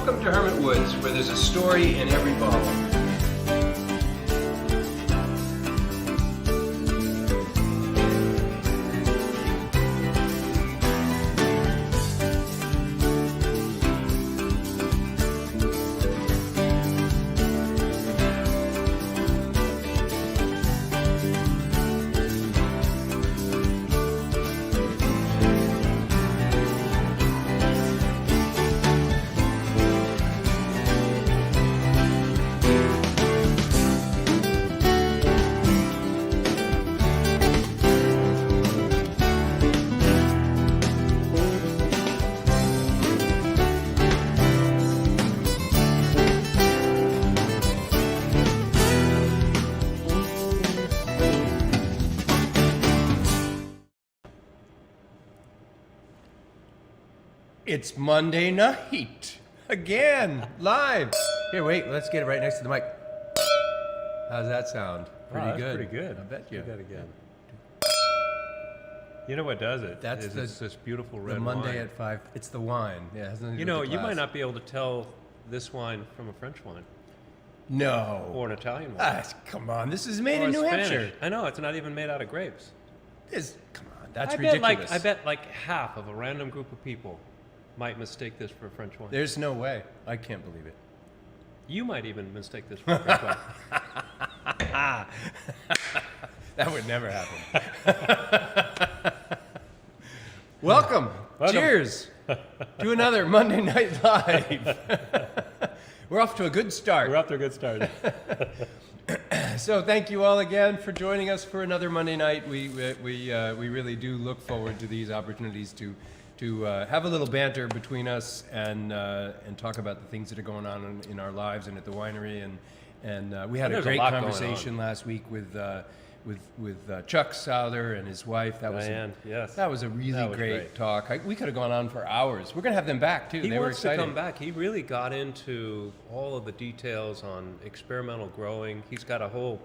Welcome to Hermit Woods, where there's a story in every bottle. It's Monday night again, live. Here, wait, let's get it right next to the mic. How's that sound? Pretty Wow, good. Pretty good. I bet you. Do that again. You know what does it? That's it's this beautiful red The Monday wine. at 5. It's the wine. Yeah, it has nothing to You do know, with the you might glass. not be able to tell this wine from a French wine No. or an Italian wine. Come on, this is made or in a New Spanish. Hampshire. I know, it's not even made out of grapes. Come on, that's I ridiculous. bet like half of a random group of people might mistake this for a French wine. There's no way. I can't believe it. You might even mistake this for a French wine. That would never happen. Welcome. Cheers to another Monday Night Live. We're off to a good start. We're off to a good start. So thank you all again for joining us for another Monday night. We really do look forward to these opportunities to have a little banter between us and talk about the things that are going on in our lives and at the winery. And we had a There's great a lot going conversation last week with Chuck Souther and his wife. Diane, yes. That was a really That was great great. talk. We could have gone on for hours. We're gonna have them back too. He They were wants excited. to come back. He really got into all of the details on experimental growing. He's got a whole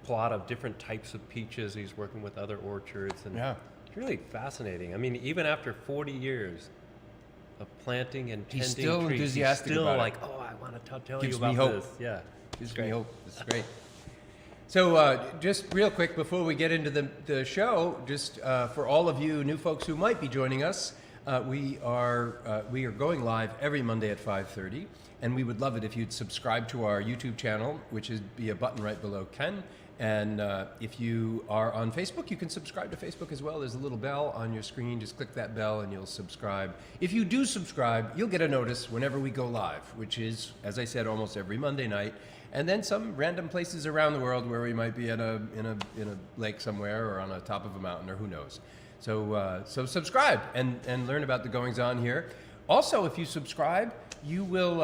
plot of different types of peaches. He's working with other orchards, and Yeah. it's really fascinating. I mean, even after 40 years of planting and tending He's still trees, enthusiastic he's still about it. like, oh, I want to tell Gives you me about hope. this. Yeah, Gives great. me hope. This is great. So just real quick before we get into the show, just for all of you new folks who might be joining us, we are going live every Monday at 5:30, and we would love it if you'd subscribe to our YouTube channel, which is be a button right below Ken. And if you are on Facebook, you can subscribe to Facebook as well. There's a little bell on your screen. Just click that bell and you'll subscribe. If you do subscribe, you'll get a notice whenever we go live, which is, as I said, almost every Monday night. And then some random places around the world where we might be in a lake somewhere or on the top of a mountain or who knows. So subscribe and learn about the goings on here. Also, if you subscribe, you will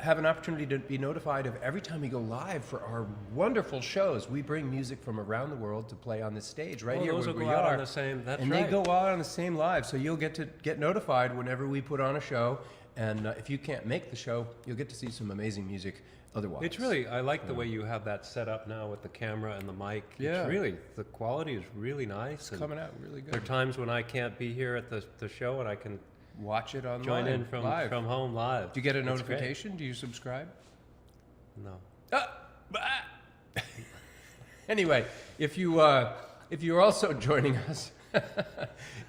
have an opportunity to be notified of every time we go live for our wonderful shows. We bring music from around the world to play on this stage right here those where will we go out are. on the same. That's and right. they go out on the same live, so you'll get to get notified whenever we put on a show. And if you can't make the show, you'll get to see some amazing music otherwise. It's really, I like the way you have that set up now with the camera and the mic. Yeah. It's really, the quality is really nice. It's coming out really good. There are times when I can't be here at the show and I can Watch it online. join in live. from home live. Do you get a It's great. notification? Do you subscribe? No. Anyway, if you're also joining us,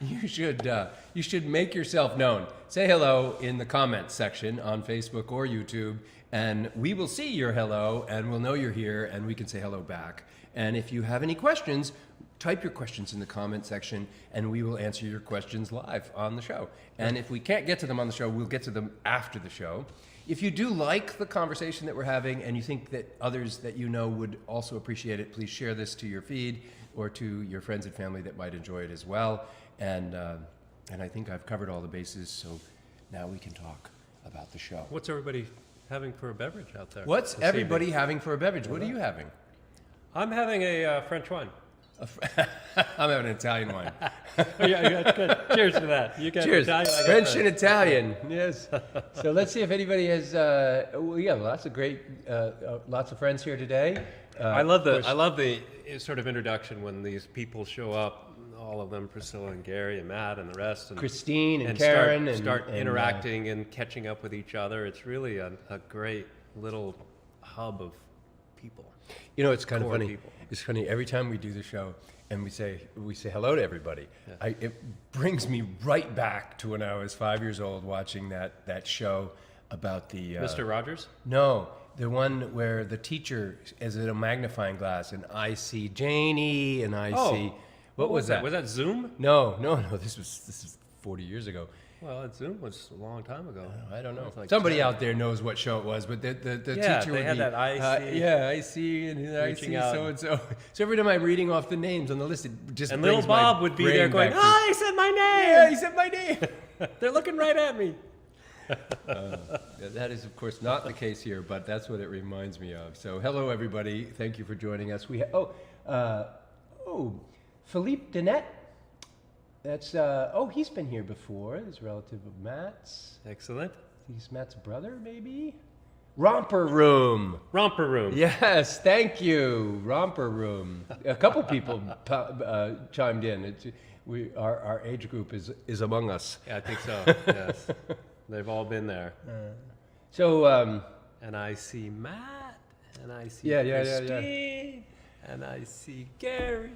you should make yourself known. Say hello in the comments section on Facebook or YouTube, and we will see your hello, and we'll know you're here, and we can say hello back. And if you have any questions, type your questions in the comment section, and we will answer your questions live on the show. And if we can't get to them on the show, we'll get to them after the show. If you do like the conversation that we're having and you think that others that you know would also appreciate it, please share this to your feed or to your friends and family that might enjoy it as well. And I think I've covered all the bases, so now we can talk about the show. What's everybody having for a beverage out there? What's this everybody evening? having for a beverage? What are you having? I'm having a French wine. I'm having an Italian wine. Yeah, good. Cheers to that. You got Cheers. Italian, I got French and Italian. Yes. So let's see if anybody has. We have lots of great, lots of friends here today. I love the sort of introduction when these people show up all of them, Priscilla and Gary and Matt and the rest, and Christine and Karen start and interacting and catching up with each other. It's really a great little hub of people. You know, it's kind of Core funny. people. It's funny every time we do the show and we say hello to everybody. Yeah. It brings me right back to when I was 5 years old watching that show about the Mr. Rogers? No, the one where the teacher is in a magnifying glass and I see Janie and I see what was that? Was that Zoom? No. This is 40 years ago. Well, Zoom was a long time ago. I don't know. Like Somebody out there knows what show it was, but the teacher would had be, that I see. I see, and I Reaching see out. so and so. So every time I'm reading off the names on the list, it just And brings little my Bob would be brain there going, back to- "Ah, he said my name! Yeah, he said my name. They're looking right at me." That is, of course, not the case here, but that's what it reminds me of. So, hello, everybody. Thank you for joining us. We Philippe Dinette. That's he's been here before. He's a relative of Matt's. Excellent. He's Matt's brother, maybe. Romper Room. Romper Room. Yes, thank you. Romper Room. A couple people chimed in. Our age group is among us. Yeah, I think so. Yes. They've all been there. And I see Matt, and I see Christine, and I see Gary.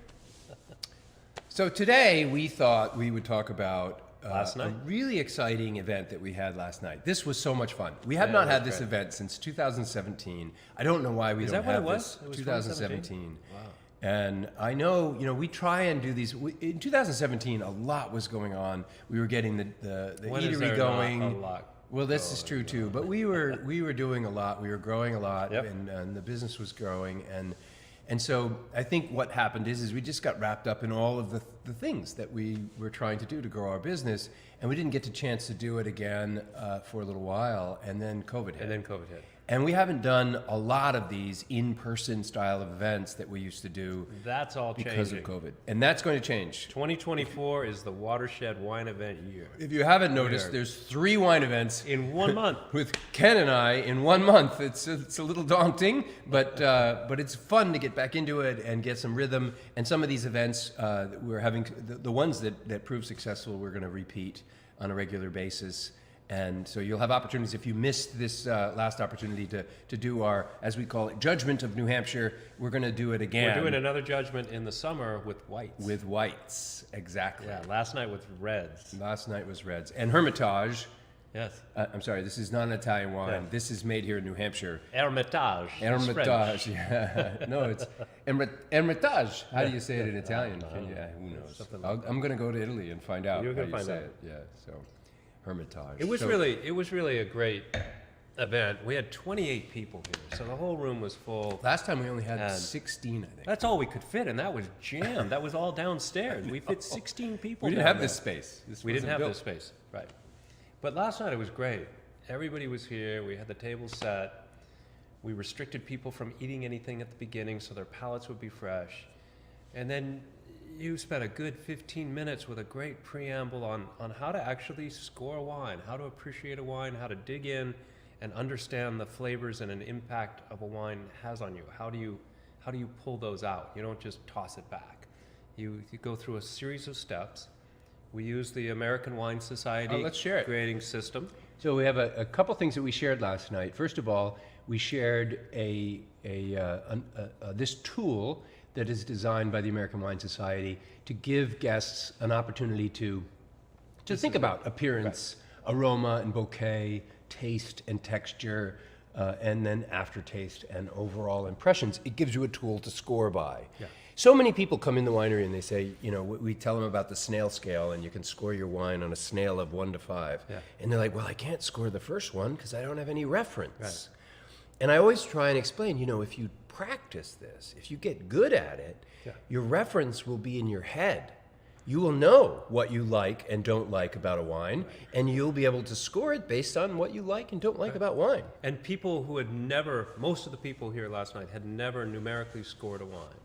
So today we thought we would talk about Last night? a really exciting event that we had last night. This was so much fun. We have not had this great. event since 2017. I don't know why we Is don't that what have it was? this. It was 2017. Wow. And I know, we try and do these. In 2017, a lot was going on. We were getting the When is eatery there going. not a lot Well, this is true too. But we were doing a lot. We were growing a lot, Yep. and the business was growing. And so I think what happened is we just got wrapped up in all of the things that we were trying to do to grow our business, and we didn't get the chance to do it again for a little while. And then COVID hit. And we haven't done a lot of these in-person style of events that we used to do That's all because changing. of COVID. And that's going to change. 2024 is the Watershed Wine Event year. If you haven't noticed, there's 3 wine events In 1 month. with Ken and I in 1 month. It's a little daunting, but it's fun to get back into it and get some rhythm. And some of these events we're having, the ones that prove successful, we're going to repeat on a regular basis. And so you'll have opportunities. If you missed this last opportunity to do our, as we call it, Judgment of New Hampshire, we're going to do it again. We're doing another judgment in the summer with whites. with whites, exactly. Yeah, last night with reds. Last night was reds. And Hermitage. Yes. I'm sorry, this is not an Italian wine. Yeah. This is made here in New Hampshire. Hermitage. It's French. Hermitage, yeah. No, it's Hermitage. How do you say it in Italian? Who knows? Something like I'm going to go to Italy and find out You're how gonna you find say out. it. Yeah, so Hermitage. It was So- really a great event. We had 28 people here, so the whole room was full. Last time we only had And 16, I think. That's all we could fit, and that was jammed. That was all downstairs. We fit 16 people. We didn't down have there. this space. We didn't wasn't have built. this space, right? But last night it was great. Everybody was here. We had the table set. We restricted people from eating anything at the beginning so their palates would be fresh. And then you spent a good 15 minutes with a great preamble on how to actually score a wine, how to appreciate a wine, how to dig in and understand the flavors and an impact of a wine has on you. How do you pull those out? You don't just toss it back. You go through a series of steps. We use the American Wine Society let's share it. grading system. So we have a couple things that we shared last night. First of all, we shared this tool that is designed by the American Wine Society to give guests an opportunity to think about appearance, aroma and bouquet, taste and texture, and then aftertaste and overall impressions. It gives you a tool to score by. Yeah. So many people come in the winery and they say, we tell them about the snail scale and you can score your wine on a snail of 1 to 5. Yeah. And they're like, well, I can't score the first one because I don't have any reference. Right. And I always try and explain, if you practice this, if you get good at it, Yeah. your reference will be in your head. You will know what you like and don't like about a wine, and you'll be able to score it based on what you like and don't like about wine. And people who had never, most of the people here last night had never numerically scored a wine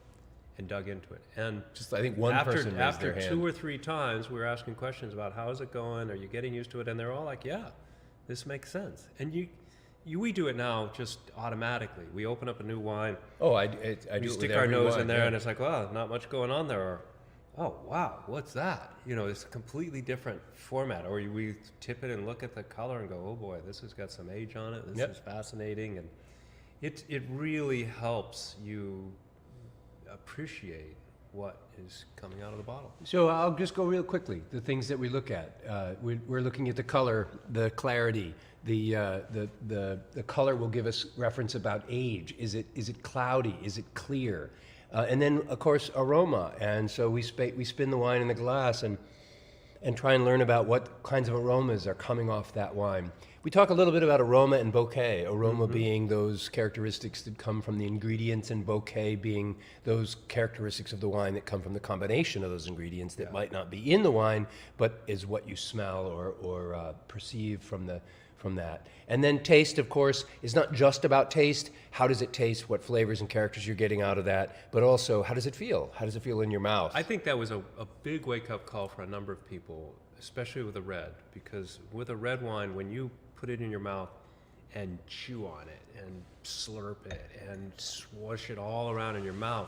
and dug into it. And Just, I think one person raised after their hand. 2 or 3 times, we were asking questions about how is it going? Are you getting used to it? And they're all like, yeah, this makes sense. And we do it now just automatically. We open up a new wine. Oh, I do it We with stick our every nose wine, in there, yeah. and it's like, well, not much going on there. oh, wow, what's that? You know, it's a completely different format. Or we tip it and look at the color and go, oh boy, this has got some age on it. This is fascinating. And it really helps you appreciate what is coming out of the bottle. So I'll just go real quickly. The things that we look at, we're looking at the color, the clarity. The color will give us reference about age. Is it cloudy? Is it clear? And then of course aroma. And so we spin the wine in the glass and try and learn about what kinds of aromas are coming off that wine. We talk a little bit about aroma and bouquet. Aroma being those characteristics that come from the ingredients, and bouquet being those characteristics of the wine that come from the combination of those ingredients that might not be in the wine, but is what you smell or perceive from that. And then taste, of course, is not just about taste. How does it taste? What flavors and characters you're getting out of that? But also, how does it feel? How does it feel in your mouth? I think that was a big wake-up call for a number of people, especially with a red, because with a red wine, when you put it in your mouth and chew on it and slurp it and swoosh it all around in your mouth,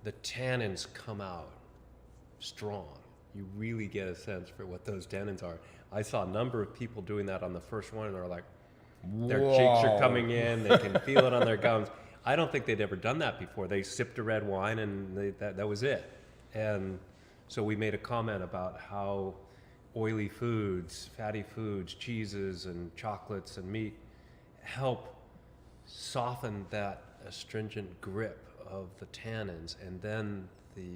the tannins come out strong. You really get a sense for what those tannins are. I saw a number of people doing that on the first one, and they're like, their cheeks are coming in, they can feel it on their gums. I don't think they'd ever done that before. They sipped a red wine, and that was it. And so we made a comment about how oily foods, fatty foods, cheeses and chocolates and meat help soften that astringent grip of the tannins, and then the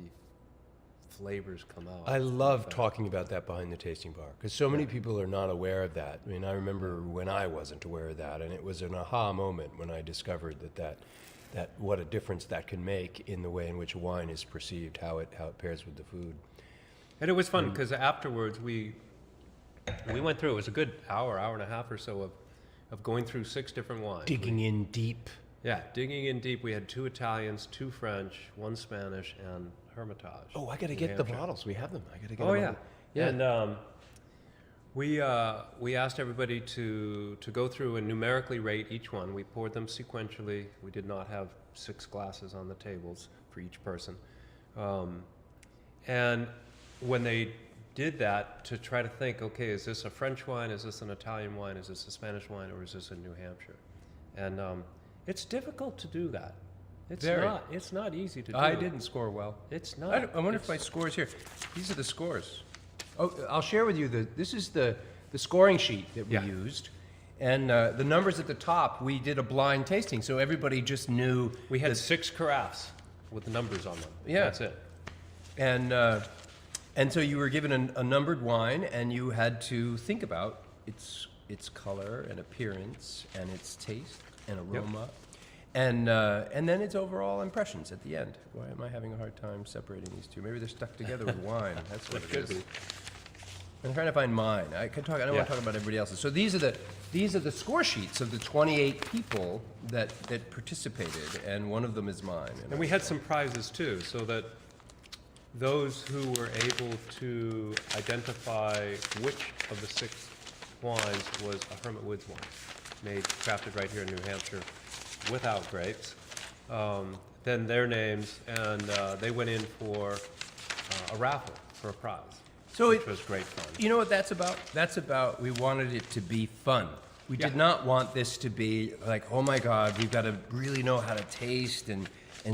flavors come out. I love talking about that behind the tasting bar, because so many people are not aware of that. I mean, I remember when I wasn't aware of that, and it was an aha moment when I discovered that what a difference that can make in the way in which wine is perceived, how it pairs with the food. And it was fun because afterwards we went through, it was a good hour and a half or so of going through 6 different wines. Digging in deep. Yeah, digging in deep. We had 2 Italians, 2 French, 1 Spanish, and Hermitage. Oh, I got to get the bottles. We have them. I got to get them. Oh, yeah. Yeah. And we asked everybody to go through and numerically rate each one. We poured them sequentially. We did not have 6 glasses on the tables for each person. And when they did that, to try to think, okay, is this a French wine? Is this an Italian wine? Is this a Spanish wine? Or is this a New Hampshire? And it's difficult to do that. It's not easy to do. I didn't score well. It's not. I wonder if my score's here. These are the scores. Oh, I'll share with you this is the scoring sheet that we used. And the numbers at the top, we did a blind tasting, so everybody just knew. We had 6 carafes with the numbers on them. Yeah. That's it. And so you were given a numbered wine, and you had to think about its color and appearance and its taste and aroma, and then its overall impressions at the end. Why am I having a hard time separating these two? Maybe they're stuck together with wine. That's what it is. I'm trying to find mine. I don't want to talk about everybody else's. So these are the score sheets of the 28 people that participated, and one of them is mine. And we had some prizes too, so that those who were able to identify which of the 6 wines was a Hermit Woods wine, crafted right here in New Hampshire without grapes, then their names, and they went in for a raffle for a prize, which was great fun. You know what that's about? That's about, we wanted it to be fun. We did not want this to be like, oh my God, we've got to really know how to taste and we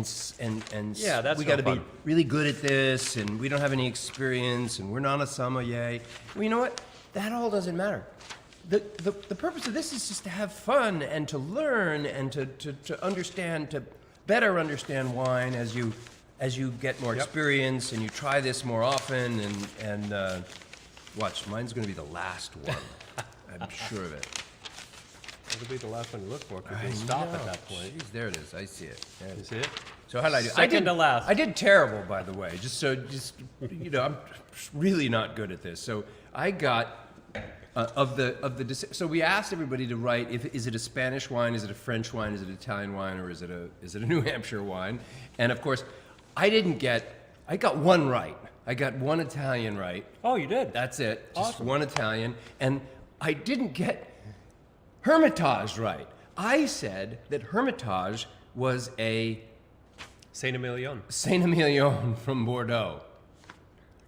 got to be really good at this, and we don't have any experience, and we're not a sommelier. Well, you know what? That all doesn't matter. The purpose of this is just to have fun and to learn and to understand, to better understand wine as you get more experience and you try this more often, and watch, mine's going to be the last one. I'm sure of it. It'll be the last one you look for, because you'll stop at that point. Jeez, there it is. I see it. There it is. You see it? So how did I do? Second to last. I did terrible, by the way. I'm really not good at this. So I got so we asked everybody to write is it a Spanish wine, is it a French wine, is it an Italian wine, or is it a New Hampshire wine? And of course, I got one right. I got one Italian right. Oh, you did? That's it. Just Awesome. one Italian, and I didn't get Hermitage right. I said that Hermitage was a Saint-Emilion. Saint-Emilion from Bordeaux.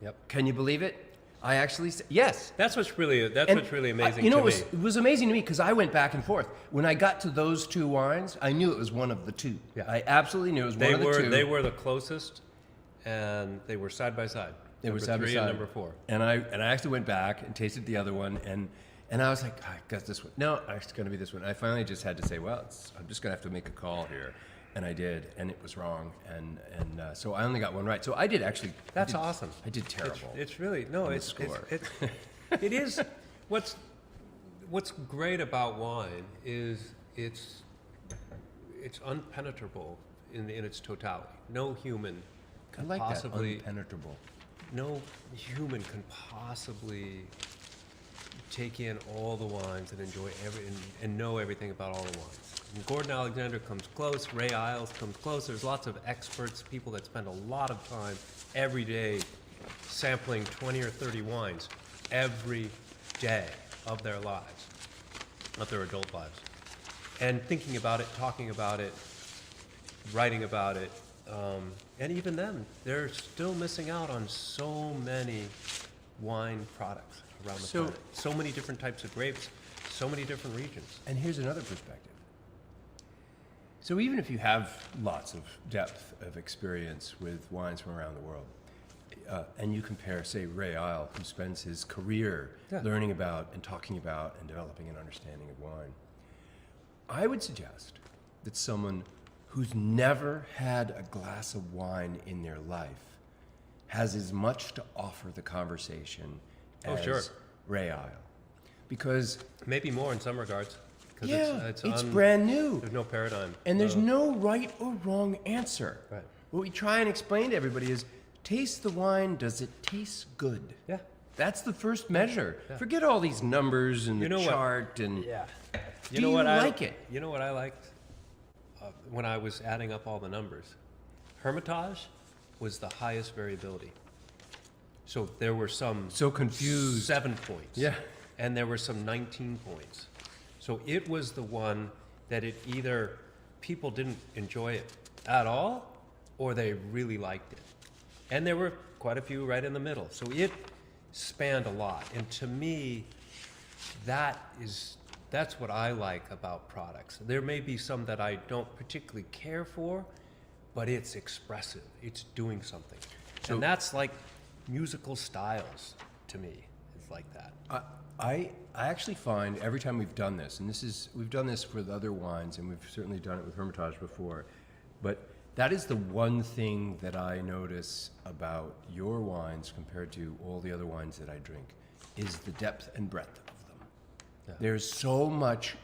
Yep. Can you believe it? I actually yes. That's what's really And amazing you know, to it was amazing to me because I went back and forth. When I got to those two wines, I knew it was one of the two. Yeah. I absolutely knew it was one of the two. They were the closest, and they were side by side. They were number side by 3 side. and number 4. And I actually went back and tasted the other one, and I was like, I got this one. No, it's going to be this one. I finally just had to say, well, I'm just going to have to make a call here. And I did, and it was wrong, and so I only got one right. So I did actually. That's awesome. I did terrible. It's really no. It is. What's great about wine is it's unpenetrable in its totality. No human I can like possibly. that, unpenetrable. No human can possibly take in all the wines and enjoy and know everything about all the wines. And Gordon Alexander comes close, Ray Isles comes close. There's lots of experts, people that spend a lot of time every day sampling 20 or 30 wines every day of their lives, of their adult lives, and thinking about it, talking about it, writing about it. And even then, they're still missing out on so many wine products around the planet. So many different types of grapes, so many different regions. And here's another perspective. So even if you have lots of depth of experience with wines from around the world, and you compare, say, Ray Isle, who spends his career learning about and talking about and developing an understanding of wine, I would suggest that someone who's never had a glass of wine in their life has as much to offer the conversation as Ray Isle. Because maybe more in some regards. it's brand new. There's no paradigm. And there's no right or wrong answer. Right. What we try and explain to everybody is, taste the wine, does it taste good? Yeah. That's the first measure. Yeah. Forget all these numbers and the chart and You know what like it? You know what I liked when I was adding up all the numbers? Hermitage was the highest variability. So there were some so confused 7 points. Yeah. And there were some 19 points. So it was the one that it either people didn't enjoy it at all or they really liked it. And there were quite a few right in the middle. So it spanned a lot. And to me, that's what I like about products. There may be some that I don't particularly care for, but it's expressive. It's doing something. And that's like musical styles to me. It's like that. I actually find every time we've done this, and we've done this with other wines, and we've certainly done it with Hermitage before, but that is the one thing that I notice about your wines compared to all the other wines that I drink, is the depth and breadth of them. Yeah. There's so much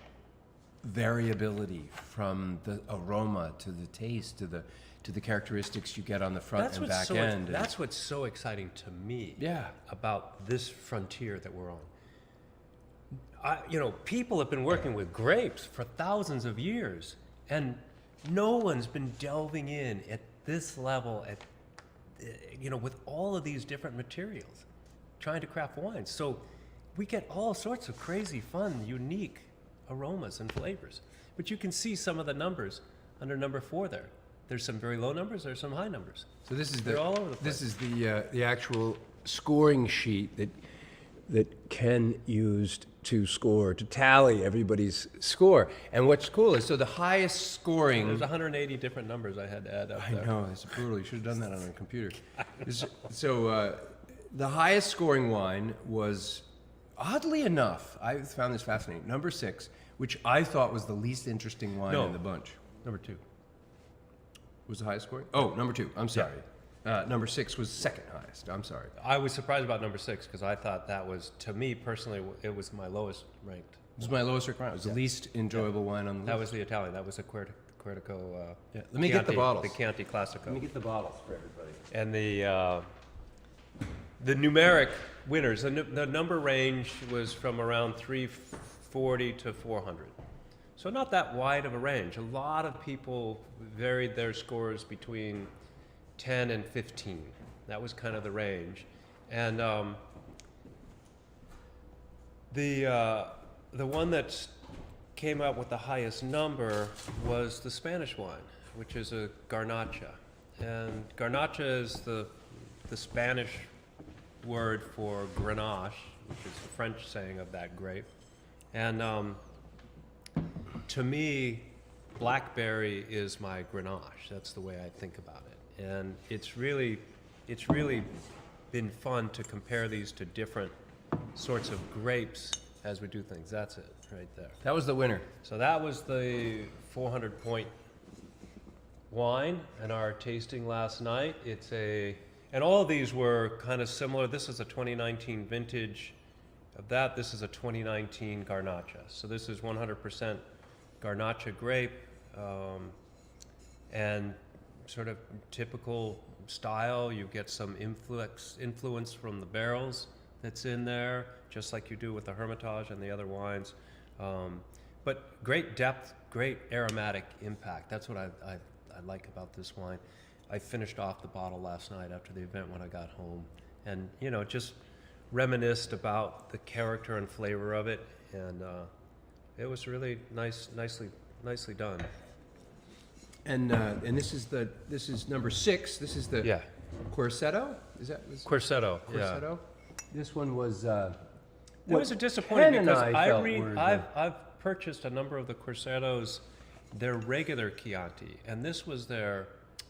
variability from the aroma to the taste to the characteristics you get on the front and back end. That's what's so exciting to me about this frontier that we're on. People have been working with grapes for thousands of years, and no one's been delving in at this level, with all of these different materials, trying to craft wines. So we get all sorts of crazy, fun, unique aromas and flavors. But you can see some of the numbers under number 4 there. There's some very low numbers, there's some high numbers. So this is They're all over the place. This is the actual scoring sheet that Ken used to tally everybody's score. And what's cool is, so the highest scoring... There's 180 different numbers I had to add up there. I know, it's brutal. You should have done that on a computer. So the highest scoring wine was, oddly enough, I found this fascinating, number 6, which I thought was the least interesting wine in the bunch. Number 2. Was the highest scoring? Oh, number 2. I'm sorry. Number 6 was second highest. I'm sorry. I was surprised about number 6 because I thought that was, to me personally, it was my lowest ranked. It was my lowest ranked wine. It was the least enjoyable wine on the list. That was the Italian. That was a Quertico. Let me get the bottles. The Chianti Classico. Let me get the bottles for everybody. And the numeric winners, the number range was from around 340 to 400. So not that wide of a range. A lot of people varied their scores between 10 and 15. That was kind of the range. And the one that came out with the highest number was the Spanish wine, which is a Garnacha. And Garnacha is the Spanish word for Grenache, which is the French saying of that grape. And to me, blackberry is my Grenache. That's the way I think about it. And it's really been fun to compare these to different sorts of grapes as we do things. That's it, right there. That was the winner. So that was the 400-point wine in our tasting last night. And all of these were kind of similar. This is a 2019 vintage of that. This is a 2019 Garnacha. So this is 100% Garnacha grape, and sort of typical style. You get some influence from the barrels that's in there, just like you do with the Hermitage and the other wines. But great depth, great aromatic impact. That's what I like about this wine. I finished off the bottle last night after the event when I got home, and just reminisced about the character and flavor of it, and it was really nicely done. And this is number 6. This is the Querceto. Is that Querceto? Querceto? Yeah. This one was. It was a disappointment because I've I've purchased a number of the Quercetos, their regular Chianti, and this was their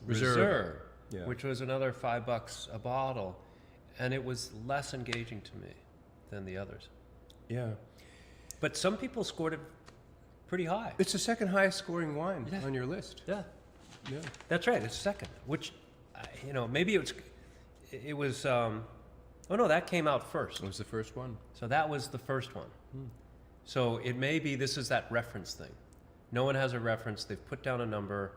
Reserve, Yeah. which was another $5 a bottle, and it was less engaging to me than the others. Yeah. But some people scored it pretty high. It's the second highest scoring wine on your list. Yeah, Yeah. that's right. It's second, which, maybe it was. Oh no, that came out first. It was the first one. So that was the first one. So it may be this is that reference thing. No one has a reference. They've put down a number.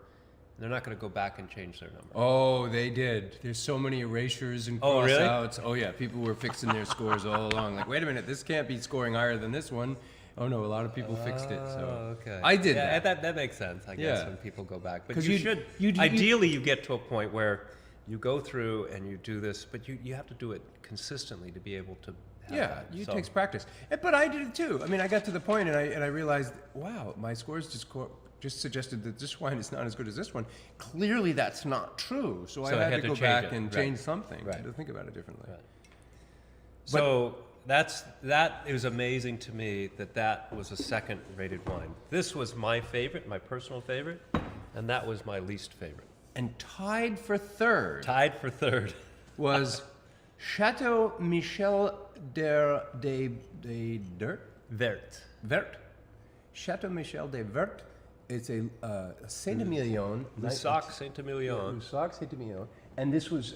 They're not going to go back and change their number. Oh, they did. There's so many erasures and Oh, really? cross-outs. Oh, yeah. People were fixing their scores all along. Like, wait a minute, this can't be scoring higher than this one. Oh, no, a lot of people fixed it. So okay. I did that. That makes sense, I guess, Yeah. when people go back. But 'Cause ideally, you get to a point where you go through and you do this, but you have to do it consistently to be able to have that. It takes practice. But I did it too. I mean, I got to the point and I realized, wow, my scores just suggested that this wine is not as good as this one. Clearly, that's not true. So I had to go back and change something. Right. I had to think about it differently. Right. So that is amazing to me that was a second rated wine. This was my favorite, my personal favorite, and that was my least favorite. And tied for third Tied for third. was Chateau Michel de Vert. Chateau Michel de Vert. It's a Saint-Emilion. Lusac Saint-Emilion. Lusac Saint-Emilion. And this was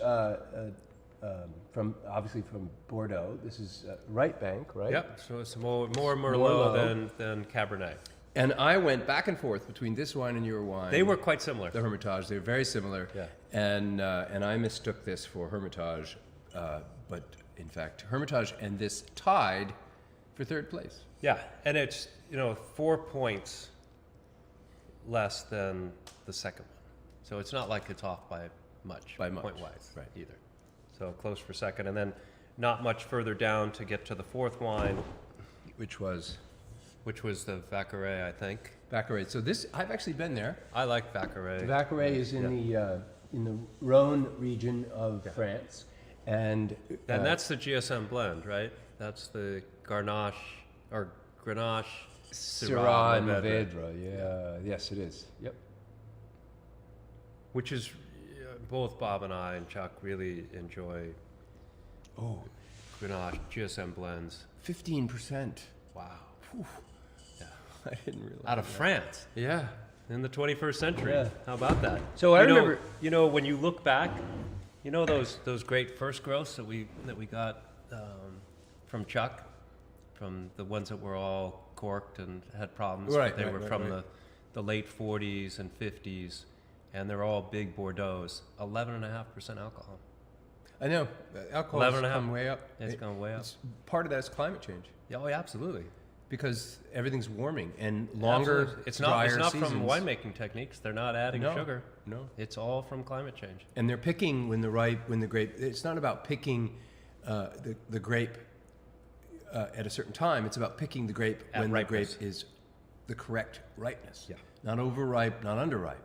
obviously from Bordeaux. This is right bank, right? Yep. So it's more Merlot than Cabernet. And I went back and forth between this wine and your wine. They were quite similar. The Hermitage. They were very similar. Yeah. And I mistook this for Hermitage, but in fact, Hermitage and this tied for third place. Yeah, and it's 4 points less than the second one, so it's not like it's off by much point-wise, right? Either. So close for second, and then not much further down to get to the fourth wine, Which was the Vaccaret, I think. Vaccaret. So this, I've actually been there. I like Vaccaret. Vaccaret is in the Rhone region of France, and that's the GSM blend, right? That's the Grenache Syrah Mourvedre. Yeah, yes, it is. Yep. Which is both Bob and I and Chuck really enjoy. Oh, Grenache GSM blends. 15%. Wow. Whew. Yeah. I didn't realize. Out of France. Yeah. In the 21st century. Yeah. How about that? So I remember. When you look back, those great first growths that we got from Chuck, from the ones that were all corked and had problems. Right, but they were from right. the late 40s and 50s, and they're all big Bordeaux's. 11.5% alcohol. I know. Alcohol has come way up. It's gone way up. Part of that is climate change. Yeah, oh, yeah, absolutely. Because everything's warming and longer, Absolutely. It's drier not seasons. from winemaking techniques. They're not adding sugar. No. It's all from climate change. And they're picking when the grape. It's not about picking the grape at a certain time. It's about picking the grape At when ripeness. the grape is the correct ripeness. Yeah. Not overripe, not underripe.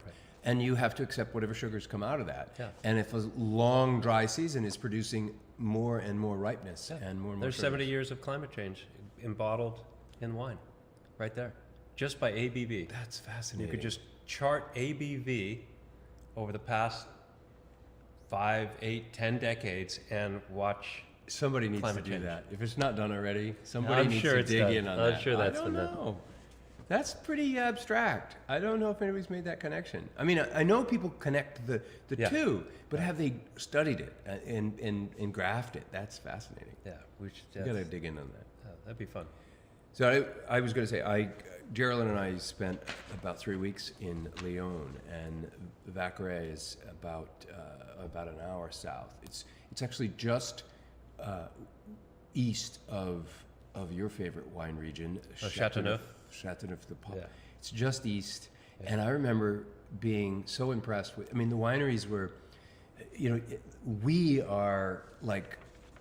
and you have to accept whatever sugars come out of that. Yeah. And if a long dry season is producing more and more ripeness Yeah. and more There's sugars. 70 years of climate change embottled in wine, right there, just by ABV. That's You fascinating. could just chart ABV over the past 5, 8, 10 decades and watch. Somebody needs to climate do change. that. If it's not done already, somebody I'm needs sure to it's dig done. in on I'm that. sure that's I don't been done. know. That's pretty abstract. I don't know if anybody's made that connection. I mean, I know people connect the Yeah. two, but have they studied it and graphed it? That's fascinating. Yeah, we should. You got to dig in on that. That'd be fun. So I was going to say, Geraldine and I spent about 3 weeks in Lyon, and Vaccaray is about an hour south. It's actually just east of your favorite wine region, Châteauneuf. Châteauneuf-du-Pape. Yeah. It's just east, and I remember being so impressed with. I mean, the wineries were, we are like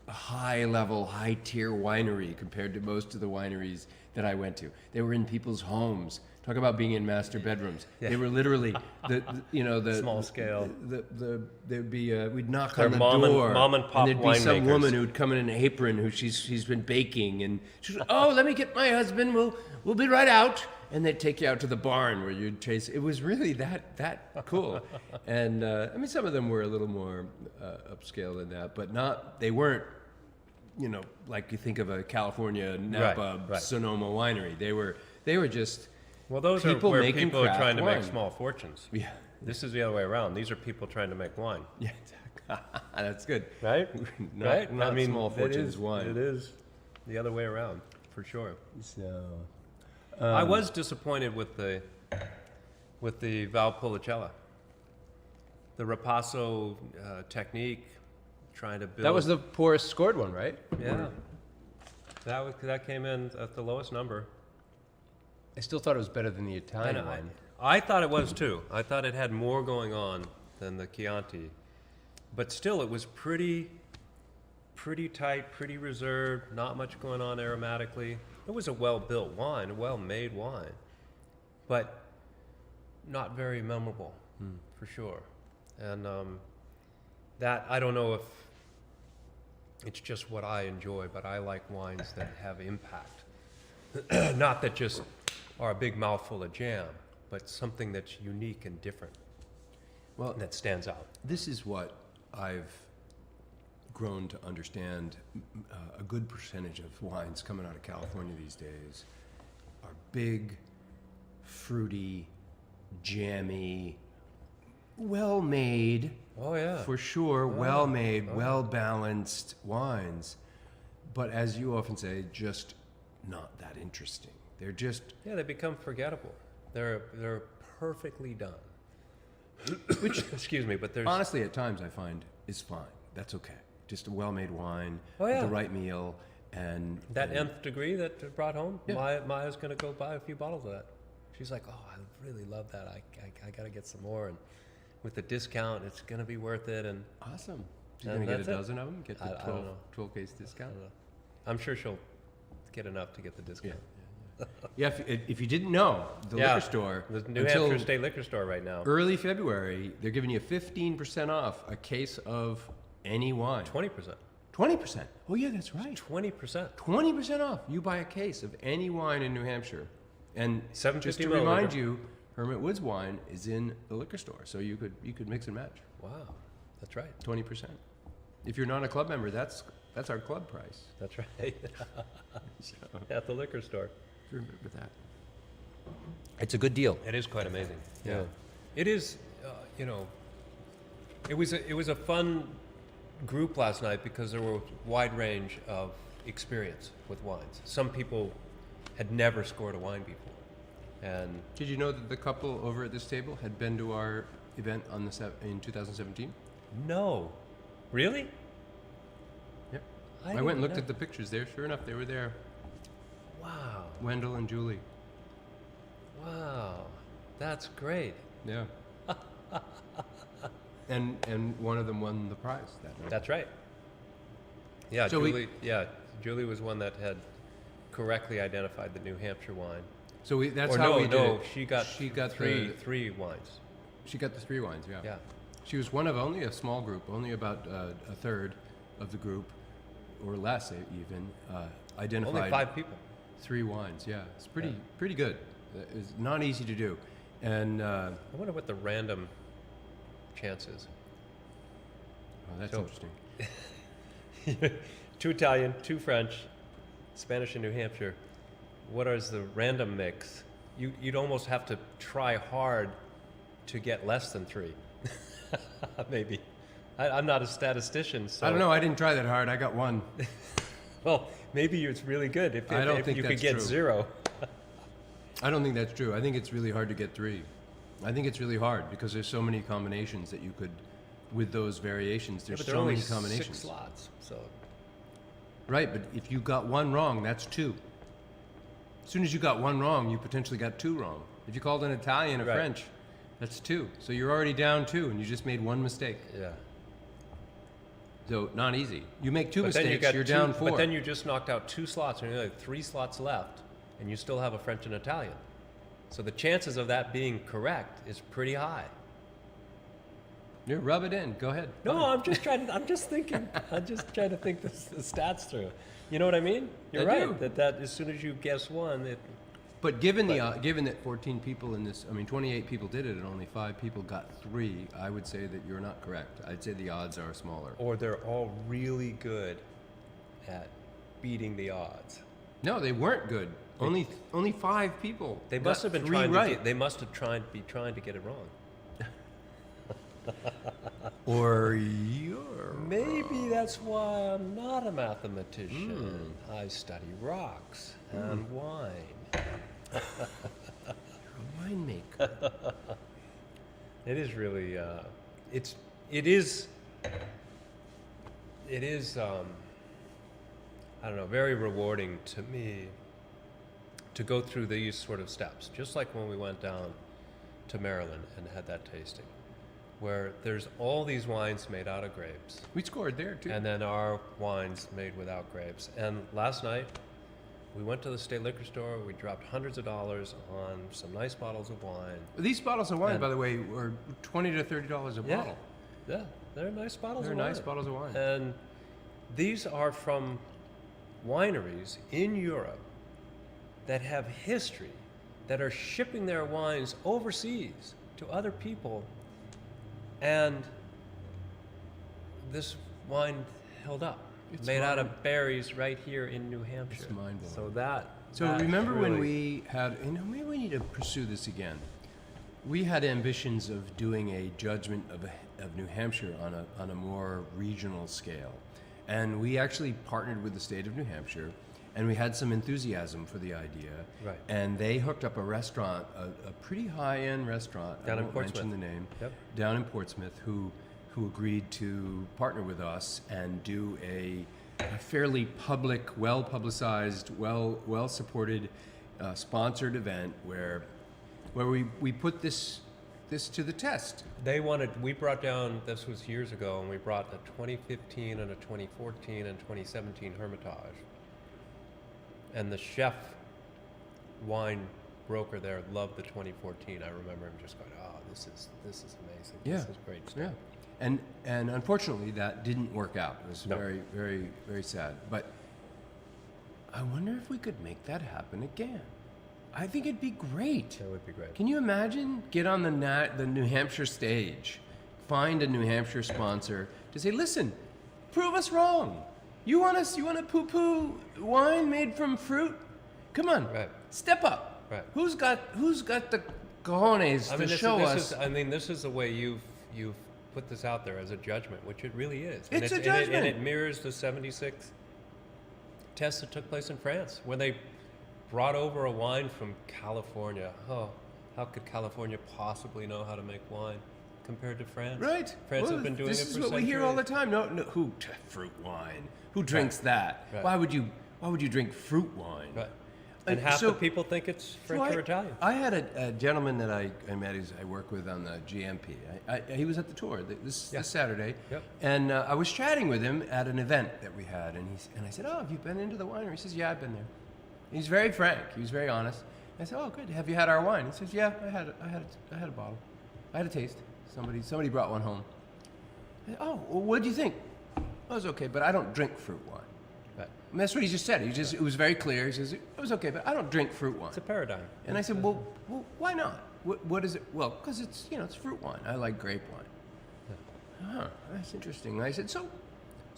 a high-level, high-tier winery compared to most of the wineries that I went to. They were in people's homes. Talk about being in master bedrooms. Yeah. They were literally the Small scale. There'd be we'd knock They're on the mom and- door, mom and pop there'd be some winemakers. woman who'd come in an apron who she's been baking, and she's oh, let me get my husband. We'll be right out. And they'd take you out to the barn where you'd chase. It was really that cool. And I mean, some of them were a little more upscale than that, but not. They weren't, like you think of a California Napa right. Sonoma winery. They were just. Well, those People are where making people are craft trying to make wine. small fortunes. Yeah. This is the other way around. These are people trying to make wine. Yeah, exactly. That's good. Right? Not, right? Not I mean, small it fortunes is, wine. It is the other way around, for sure. So. I was disappointed with the Valpolicella. The Ripasso technique, trying to build. That was the poorest scored one, right? Yeah. That came in at the lowest number. I still thought it was better than the Italian And one. I thought it was too. I thought it had more going on than the Chianti. But still, it was pretty tight, pretty reserved, not much going on aromatically. It was a well-built wine, a well-made wine, but not very memorable, for sure. And that, I don't know if it's just what I enjoy, but I like wines that have impact. Not that just are a big mouthful of jam, but something that's unique and different, Well, that stands out. this is what I've grown to understand. A good percentage of wines coming out of California these days are big, fruity, jammy, well-made, Oh, yeah. for sure, well-made, well-balanced wines. But as you often say, just not that interesting. They're just, Yeah, they become forgettable. They're perfectly done. Which, excuse me, but there's honestly, at times I find is fine. That's okay. Just a well-made wine Oh, with yeah. the right meal and that and- nth degree that I brought home. Yeah. Maya's gonna go buy a few bottles of that. She's like, oh, I really love that. I gotta get some more, and with the discount, it's gonna be worth it. And Awesome. She's And going to get a that's it. dozen of them, get the I don't know. 12 case discount. I'm sure she'll get enough to get the discount. Yeah, if you didn't know, the Yeah. liquor store, The New until Hampshire State Liquor Store right now. early February, they're giving you 15% off a case of any wine. 20%. 20%. Oh, yeah, that's right. 20%. 20% off. You buy a case of any wine in New Hampshire. And 750 just to milliliter. remind you, Hermit Woods wine is in the liquor store, so you could mix and match. Wow, that's right. 20%. If you're not a club member, that's our club price. That's right. So At the liquor store. remember that. It's a good deal. It is quite amazing. Yeah. It is, it was a fun group last night because there were a wide range of experience with wines. Some people had never scored a wine before. And Did you know that the couple over at this table had been to our event in 2017? no. Really? Yep. I didn't went and looked know. at the pictures there. Sure enough, they were there. Wow. Wendell and Julie. Wow. That's great. Yeah. and one of them won the prize that night. That's right. Yeah, So Julie was one that had correctly identified the New Hampshire wine. So that's Or how no, we did no, it. she got she got three wines. She got the 3 wines, yeah. Yeah. She was one of only a small group, only about a third of the group, or less even, identified Only 5 people. 3 wines. Yeah, it's pretty good. It's not easy to do, and I wonder what the random chance is. oh, that's So- interesting. 2 Italian, 2 French, Spanish and New Hampshire. What is the random mix? You'd almost have to try hard to get less than 3. Maybe. I'm not a statistician, so I don't know. I didn't try that hard. I got 1. well, maybe it's really good if I don't if think you could that's get true. 0. I don't think that's true. I think it's really hard to get 3. I think it's really hard because there's so many combinations that you could, with those variations. There's But there are so only many combinations. 6 slots, so Right, but if you got 1 wrong, that's 2. As soon as you got 1 wrong, you potentially got 2 wrong. If you called an Italian or Right. French, that's 2. So you're already down 2, and you just made 1 mistake. yeah. So not easy. You make 2 But then mistakes, you're down 4. But then you just knocked out 2 slots, and you have 3 slots left, and you still have a French and Italian. So the chances of that being correct is pretty high. Yeah, rub it in. Go ahead. No, Fine. I'm just trying. I'm just thinking. I'm just trying to think the stats through. You know what I mean? You're I right. do. That as soon as you guess one, But given given that 14 people in this, 28 people did it, and only 5 people got 3, I would say that you're not correct. I'd say the odds are smaller. or they're all really good at beating the odds. No, they weren't good. Only 5 people. They must got have been 3 trying. right. They must have trying to get it wrong. Or you're Maybe that's why I'm not a mathematician. I study rocks and wine. a winemaker. It is really, it is, I don't know, very rewarding to me to go through these sort of steps. Just like when we went down to Maryland and had that tasting, where there's all these wines made out of grapes, We scored there too. and then our wines made without grapes. And last night, we went to the state liquor store, we dropped hundreds of dollars on some nice bottles of wine. These bottles of wine, And- by the way, were $20 to $30 a bottle. Yeah, they're nice bottles They're of nice wine. bottles of wine. And these are from wineries in Europe that have history, that are shipping their wines overseas to other people. And this wine held up, It's made out mind- of berries right here in New Hampshire. It's mind-blowing. So that. So that remember when really- we had, maybe we need to pursue this again. We had ambitions of doing a judgment of New Hampshire on a more regional scale. And we actually partnered with the state of New Hampshire, and we had some enthusiasm for the idea. Right. And they hooked up a restaurant, a pretty high-end restaurant, Down I in won't mention Portsmouth. the name, Yep. down in Portsmouth, who agreed to partner with us and do a fairly public, well-publicized, well-supported, sponsored event where we put this to the test. We brought down, this was years ago, and we brought a 2015 and a 2014 and 2017 Hermitage. And the chef wine broker there loved the 2014. I remember him just going, oh, this is amazing. Yeah. This is great stuff. Yeah. And unfortunately, that didn't work out. It was No. very, very, very sad. But I wonder if we could make that happen again. I think it'd be great. That would be great. Can you imagine? Get on the New Hampshire stage, find a New Hampshire sponsor to say, "Listen, prove us wrong. You want to poo-poo wine made from fruit? Come on, Right. step up. Right. Who's got the cojones to show us?" This is the way you've put this out there as a judgment, which it really is. It's a and judgment. it mirrors the 76 test that took place in France, when they brought over a wine from California. Oh, how could California possibly know how to make wine compared to France? Right. France Well, has been doing this it for is what we hear all the centuries. time. No, fruit wine? Who drinks that? Right. Why would you drink fruit wine? Right. And half so- the people think it's French So or Italian. I had a gentleman that I met. I work with on the GMP. He was at the tour this Saturday, Yep. and I was chatting with him at an event that we had, and I said, "Oh, have you been into the winery?" He says, "Yeah, I've been there." He's very frank. He was very honest. I said, "Oh, good. Have you had our wine?" He says, "Yeah, I had a bottle." I had a taste. Somebody brought one home. Oh, well, what did you think? Oh, it was okay, but I don't drink fruit wine. Right. And that's what he just said. It was very clear. He says, it was okay, but I don't drink fruit wine. It's a paradigm. And I said, well, why not? What is it? Well, because it's, it's fruit wine. I like grape wine. Yeah. That's interesting. I said, so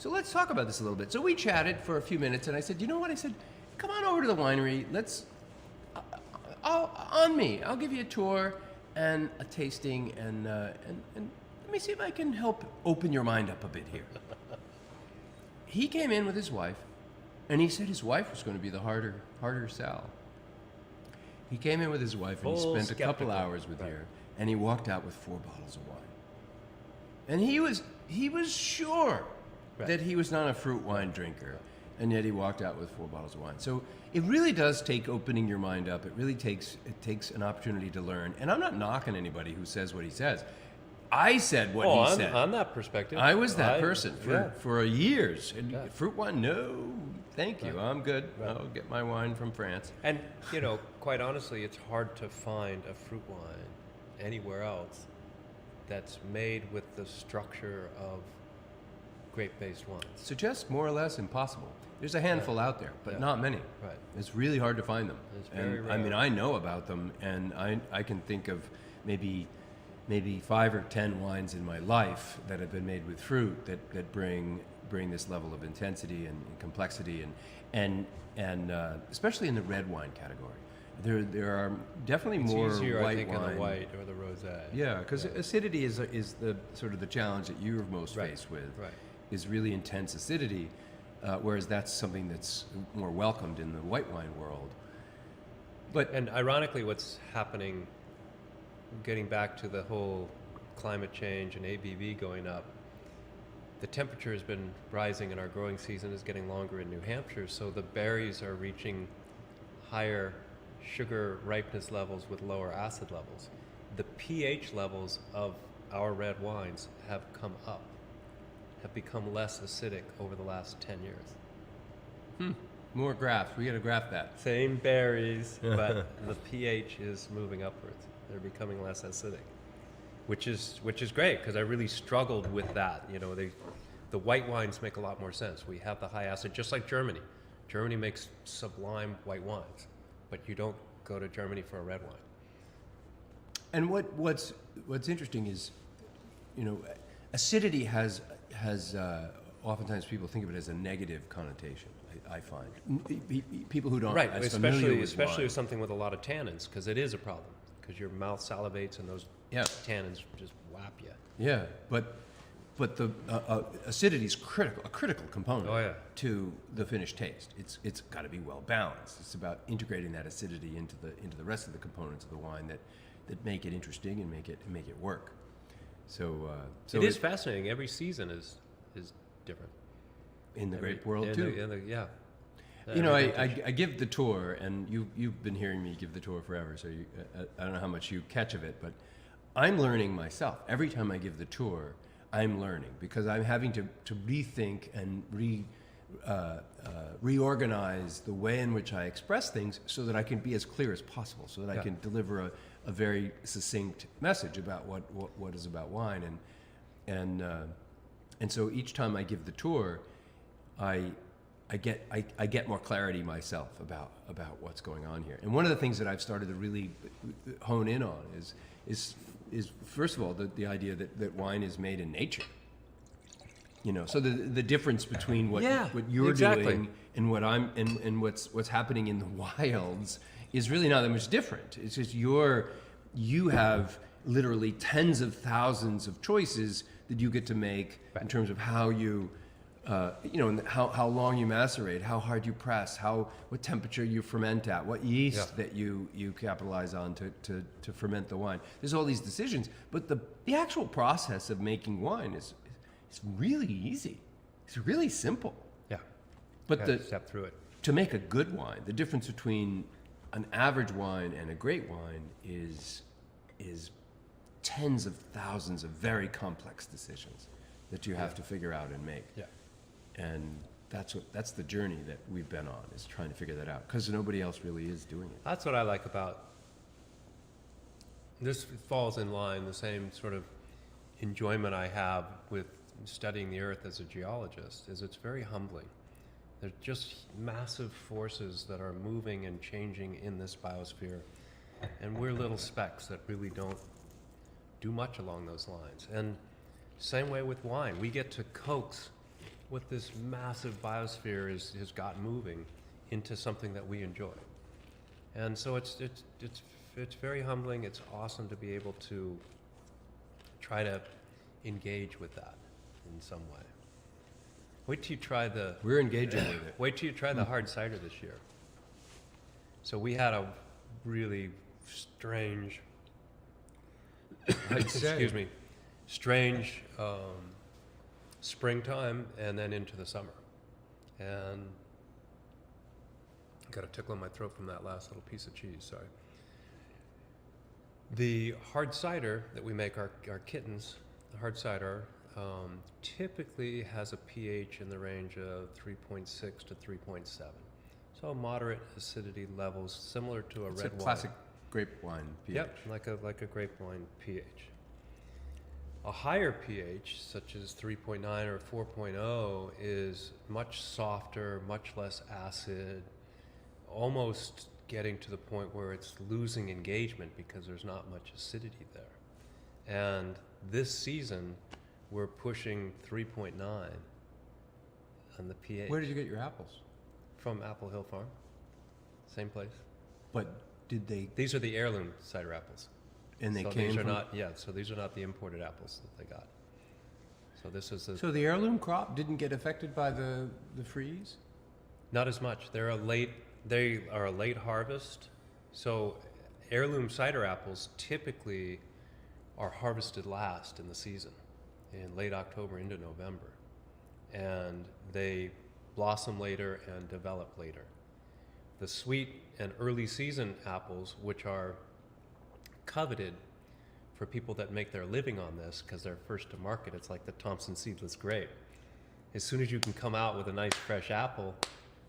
let's talk about this a little bit. So we chatted for a few minutes, and I said, you know what? I said, come on over to the winery. On me. I'll give you a tour and a tasting, and let me see if I can help open your mind up a bit here. He came in with his wife, and he said his wife was going to be the harder sell. He came in with his wife, and he spent a couple hours with her, and he walked out with 4 bottles of wine. And he was sure that he was not a fruit wine drinker, and yet he walked out with 4 bottles of wine. So it really does take opening your mind up. It really takes an opportunity to learn. And I'm not knocking anybody who says what he says. I said what he said. On that perspective. I was that person for years. And Yeah. fruit wine, no, thank you. Right. I'm good. Right. I'll get my wine from France. And, quite honestly, it's hard to find a fruit wine anywhere else that's made with the structure of grape-based wines. Suggest more or less impossible. There's a handful out there, but not many. Right. It's really hard to find them. It's very and rare. I mean, I know about them, and I can think of maybe 5 or 10 wines in my life that have been made with fruit that bring this level of intensity and complexity and especially in the red wine category. There are definitely more easier, white I think, wine. in the white or the rosé. Yeah, because acidity is the sort of the challenge that you're most Right. faced with. Right. Is really intense acidity, whereas that's something that's more welcomed in the white wine world. And ironically, what's happening, getting back to the whole climate change and ABV going up, the temperature has been rising and our growing season is getting longer in New Hampshire, so the berries are reaching higher sugar ripeness levels with lower acid levels. The pH levels of our red wines have come up, have become less acidic over the last 10 years. More graphs. We got to graph that. Same berries, but the pH is moving upwards. They're becoming less acidic, which is great because I really struggled with that. The white wines make a lot more sense. We have the high acid, just like Germany. Germany makes sublime white wines, but you don't go to Germany for a red wine. And what's interesting is, acidity has oftentimes people think of it as a negative connotation. I find people who don't as familiar with especially wine. with something with a lot of tannins, because it is a problem. Because your mouth salivates and those tannins just whap you. Yeah, but the acidity is a critical component to the finished taste. It's got to be well balanced. It's about integrating that acidity into the rest of the components of the wine that make it interesting and make it work. So it is fascinating. Every season is different. In the grape world too. Every I give the tour, and you've been hearing me give the tour forever, so I don't know how much you catch of it, but I'm learning myself. Every time I give the tour, I'm learning because I'm having to rethink and reorganize the way in which I express things so that I can be as clear as possible, so that I can deliver a very succinct message about what is about wine, and so each time I give the tour, I get more clarity myself about what's going on here. And one of the things that I've started to really hone in on is first of all the idea that wine is made in nature. So the difference between what you're doing and what I'm and what's happening in the wilds is really not that much different. It's just you have literally tens of thousands of choices that you get to make in terms of how you how long you macerate, how hard you press, what temperature you ferment at, what yeast that you capitalize on to ferment the wine. There's all these decisions, but the actual process of making wine is really easy. It's really simple. Yeah. But step through it. To make a good wine, the difference between an average wine and a great wine is tens of thousands of very complex decisions that you have to figure out and make. Yeah. And that's the journey that we've been on, is trying to figure that out, because nobody else really is doing it. That's what I like about This falls in line, the same sort of enjoyment I have with studying the earth as a geologist, is it's very humbling. There's just massive forces that are moving and changing in this biosphere, and we're little specks that really don't do much along those lines. And same way with wine. We get to coax what this massive biosphere has got moving into something that we enjoy. And so it's very humbling. It's awesome to be able to try to engage with that in some way. Wait till you try the... We're engaging with it. Wait till you try the hard cider this year. So we had a really strange... excuse me. Strange springtime and then into the summer. And got a tickle in my throat from that last little piece of cheese, sorry. The hard cider that we make, our kittens, the hard cider, typically has a pH in the range of 3.6 to 3.7. So moderate acidity levels, similar to It's red a wine. classic grape wine pH. Yep, like a grape wine pH. A higher pH, such as 3.9 or 4.0, is much softer, much less acid, almost getting to the point where it's losing engagement because there's not much acidity there. And this season, we're pushing 3.9 on the pH. Where did you get your apples? From Apple Hill Farm, same place. But did they... These are the heirloom cider apples. And they So came these are from... not, yeah, so these are not the imported apples that they got. So this is the, So the heirloom crop didn't get affected by the freeze? not as much. They are a late harvest. So heirloom cider apples typically are harvested last in the season, in late October into November. And they blossom later and develop later. The sweet and early season apples, which are coveted for people that make their living on this because they're first to market, it's like the Thompson seedless grape. As soon as you can come out with a nice fresh apple,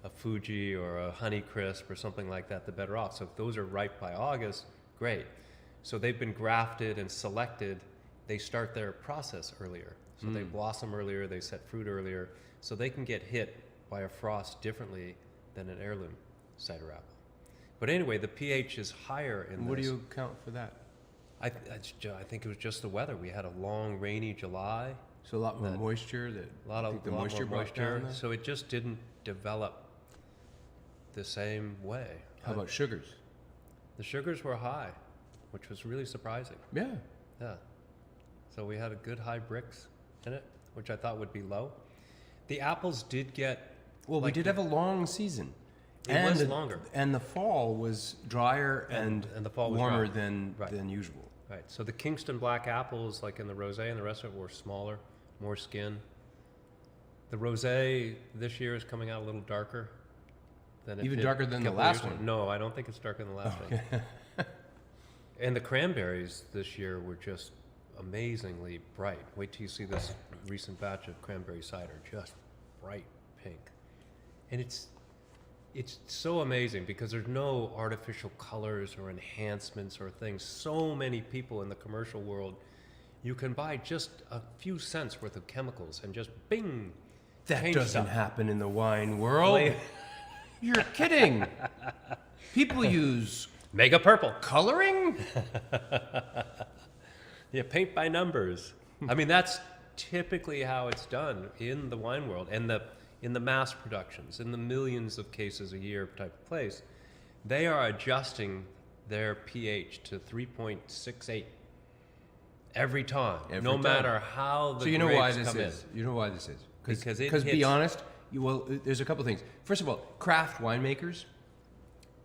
a Fuji or a Honeycrisp or something like that, the better off. So if those are ripe by August, great. So they've been grafted and selected. They start their process earlier. So they blossom earlier, they set fruit earlier, so they can get hit by a frost differently than an heirloom cider apple. But anyway, the pH is higher in What do this. you account for that? I think it was just the weather. We had a long, rainy July, So a lot more moisture that... a lot think the more moisture brought down that? so it just didn't develop the same way. How about sugars? The sugars were high, which was really surprising. Yeah. Yeah. So we had a good high Brix in it, which I thought would be low. The apples did get... Well, we like did have a long season. It was longer. And the fall was drier and the fall was warmer dry. than Right. usual. Right. So the Kingston black apples, like in the rosé and the rest of it, were smaller, more skin. The rosé this year is coming out a little darker than it Even did darker than the a couple last years ago. one? No, I don't think it's darker than the last one. And the cranberries this year were just amazingly bright. Wait till you see this recent batch of cranberry cider, just bright pink. And it's so amazing because there's no artificial colors or enhancements or things. So many people in the commercial world, you can buy just a few cents worth of chemicals and just bing. That change doesn't stuff. happen in the wine world. Like- You're kidding. People use Mega purple. coloring? Yeah, paint by numbers. I mean, that's typically how it's done in the wine world and in the mass productions, in the millions of cases a year type of place. They are adjusting their pH to 3.68 every time, Every no time. matter how the So you know why grapes this come is. You know why this is. Because it Because be hits- honest, there's a couple things. First of all, craft winemakers,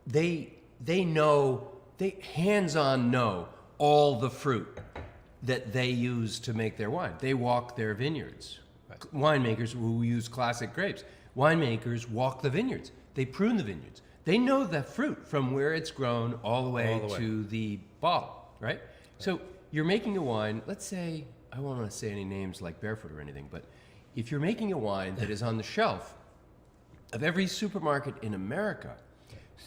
they know, they hands-on know all the fruit that they use to make their wine. They walk their vineyards. Right. Winemakers who use classic grapes. Winemakers walk the vineyards. They prune the vineyards. They know the fruit from where it's grown all the way All the way. to the bottle, right? So you're making a wine, let's say, I won't want to say any names like Barefoot or anything, but if you're making a wine that is on the shelf of every supermarket in America,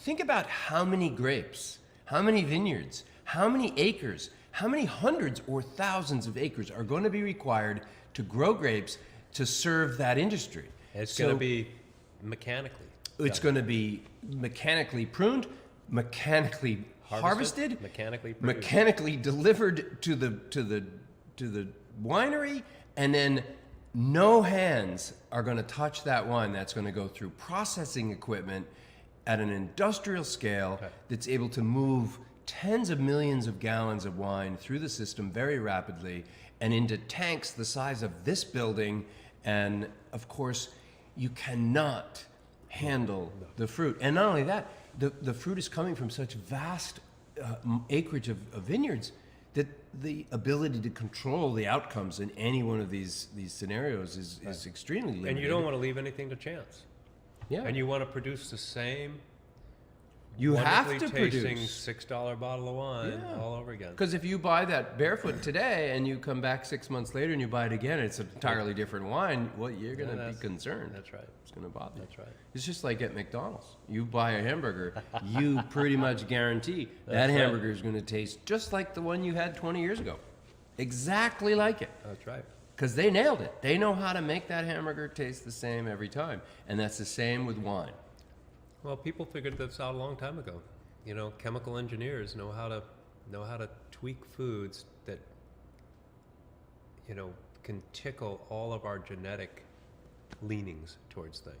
think about how many grapes, how many vineyards, How many acres, how many hundreds or thousands of acres are going to be required to grow grapes to serve that industry? It's going to be mechanically. It's going to be mechanically pruned, mechanically harvested, mechanically produced. mechanically delivered to the winery, and then no hands are going to touch that wine. That's going to go through processing equipment at an industrial scale that's able to move tens of millions of gallons of wine through the system very rapidly and into tanks the size of this building. And of course, you cannot handle the fruit. And not only that, the fruit is coming from such vast acreage of vineyards that the ability to control the outcomes in any one of these scenarios is extremely limited. And you don't want to leave anything to chance. Yeah. And you want to produce the same You have wonderfully to tasting produce. $6 bottle of wine all over again. Because if you buy that barefoot today and you come back 6 months later and you buy it again, it's an entirely different wine, well, you're going to be concerned. That's right. It's going to bother you. That's right. It's just like at McDonald's. You buy a hamburger, you pretty much guarantee that That's right. hamburger is going to taste just like the one you had 20 years ago. Exactly like it. That's right. Because they nailed it. They know how to make that hamburger taste the same every time. And that's the same with wine. Well, people figured this out a long time ago. You know, chemical engineers know how to tweak foods that, you know, can tickle all of our genetic leanings towards things.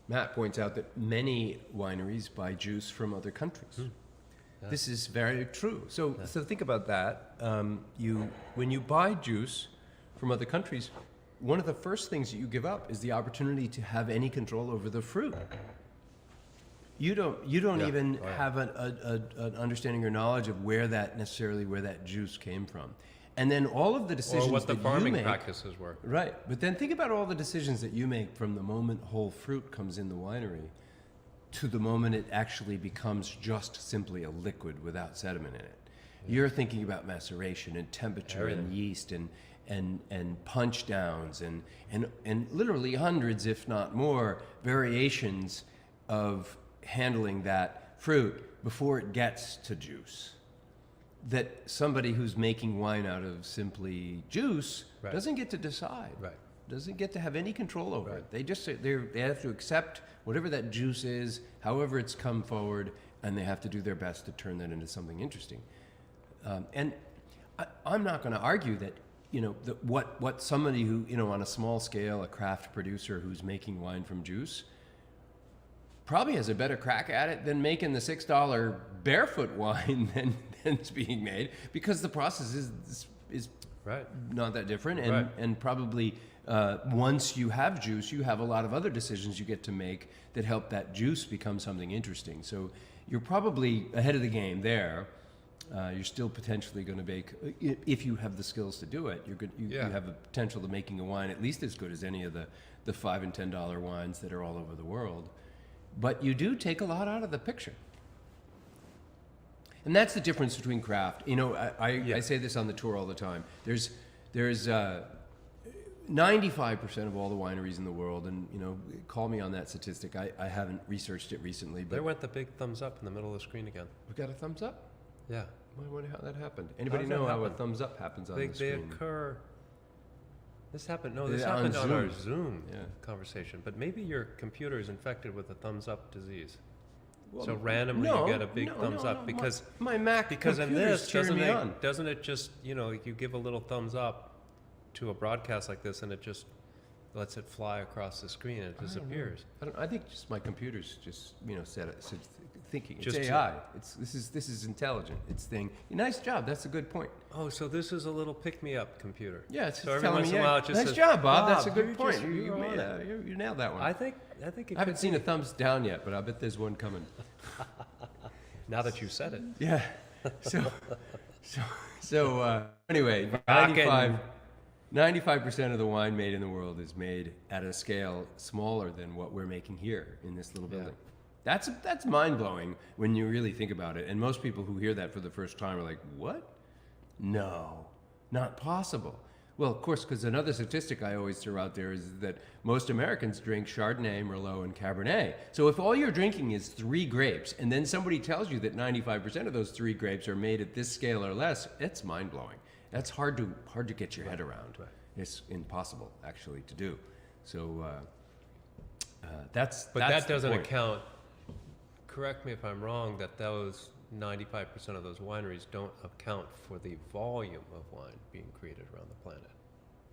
Matt points out that many wineries buy juice from other countries. Yeah. This is very true. So think about that. When you buy juice from other countries, one of the first things that you give up is the opportunity to have any control over the fruit. You don't even have an understanding or knowledge of where that juice came from. And then all of the decisions Or what the that farming you make, practices were. right? But then think about all the decisions that you make from the moment whole fruit comes in the winery to the moment it actually becomes just simply a liquid without sediment in it. You're thinking about maceration and temperature and yeast and punch downs and literally hundreds, if not more, variations of handling that fruit before it gets to juice. That somebody who's making wine out of simply juice doesn't get to decide. Right. Doesn't get to have any control over it. They just they have to accept whatever that juice is, however it's come forward, and they have to do their best to turn that into something interesting. And I'm not going to argue that what somebody who on a small scale, a craft producer who's making wine from juice, probably has a better crack at it than making the $6 barefoot wine than's being made, because the process is not that different, and probably once you have juice, you have a lot of other decisions you get to make that help that juice become something interesting. So you're probably ahead of the game there. You're still potentially going to make, if you have the skills to do it, you have the potential to making a wine at least as good as any of the $5 and $10 wines that are all over the world. But you do take a lot out of the picture. And that's the difference between craft. I say this on the tour all the time. There's 95% of all the wineries in the world, and call me on that statistic. I haven't researched it recently, but There went the big thumbs up in the middle of the screen again. we got a thumbs up. Yeah. I wonder how that happened. Anybody does that know how a happen? thumbs up happens on They the screen? occur. This happened. No, They're this on happened on our Zoom. Zoom Yeah. conversation. But maybe your computer is infected with the thumbs up disease. Well, So randomly no, you get a big no, thumbs no, up no. because my Mac because in computer's this cheering me on. doesn't it just you give a little thumbs up to a broadcast like this and it just lets it fly across the screen and it disappears. I think just my computer's just set it thinking. It's Just to- AI. This is intelligent. It's thing. Nice job. That's a good point. Oh, so this is a little pick-me-up computer. Yeah, it's So just every telling once me, in a while it just nice says, job, Bob. That's a "Bob, good you're point. just- You you're made on it. You nailed that one. I think it I haven't could seen be. a thumbs down yet, but I bet there's one coming. Now that you said it. Yeah. So anyway, Rockin'. 95% of the wine made in the world is made at a scale smaller than what we're making here in this little building. That's mind-blowing when you really think about it. And most people who hear that for the first time are like, what? No, not possible. Well, of course, because another statistic I always throw out there is that most Americans drink Chardonnay, Merlot, and Cabernet. So if all you're drinking is 3 grapes, and then somebody tells you that 95% of those 3 grapes are made at this scale or less, it's mind-blowing. That's hard to get your head around. Right. It's impossible, actually, to do. So But that's that the doesn't point. account, correct me if I'm wrong, that those 95% of those wineries don't account for the volume of wine being created around the planet.